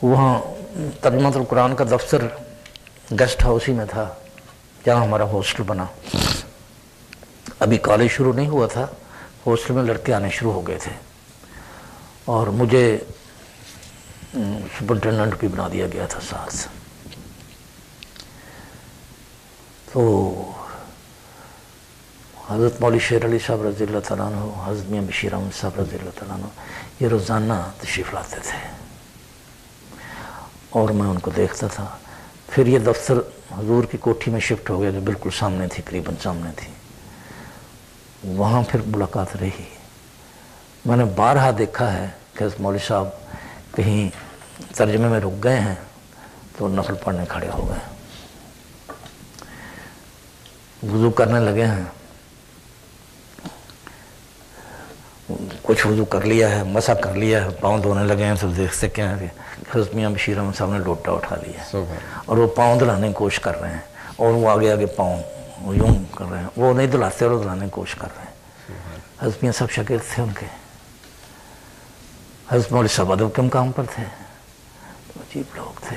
وہاں ترجمۃ القرآن کا دفتر گیسٹ ہاؤس ہی میں تھا جہاں ہمارا ہاسٹل بنا. ابھی کالج شروع نہیں ہوا تھا، ہاسٹل میں لڑکے آنے شروع ہو گئے تھے اور مجھے سپرنٹینڈنٹ بھی بنا دیا گیا تھا ساتھ. تو حضرت مولوی شیر علی صاحب رضی اللہ تعالیٰ عنہ، حضرت میاں بشیر احمد صاحب رضی اللہ تعالیٰ عنہ یہ روزانہ تشریف لاتے تھے اور میں ان کو دیکھتا تھا. پھر یہ دفتر حضور کی کوٹھی میں شفٹ ہو گیا جو بالکل سامنے تھی، قریباً سامنے تھی. وہاں پھر ملاقات رہی. میں نے بارہا دیکھا ہے کہ حضرت مولوی صاحب کہیں ترجمے میں رک گئے ہیں تو نفل پڑھنے کھڑے ہو گئے، وضو کرنے لگے ہیں، کچھ وضو کر لیا ہے، مسح کر لیا ہے، پاؤں دھونے لگے ہیں تو دیکھتے کیا ہے کہ حضرت میاں بشیر احمد صاحب نے لوٹا اٹھا لیا اور وہ پاؤں دلانے کی کوشش کر رہے ہیں اور وہ آگے آگے پاؤں یوں کر رہے ہیں، وہ نہیں دلاتے اور دلانے کی کوشش کر رہے ہیں. حضرت میاں صاحب شاگرد تھے ان کے. حضرت مولوی صاحب ادب کے مقام پر تھے، تو عجیب لوگ تھے.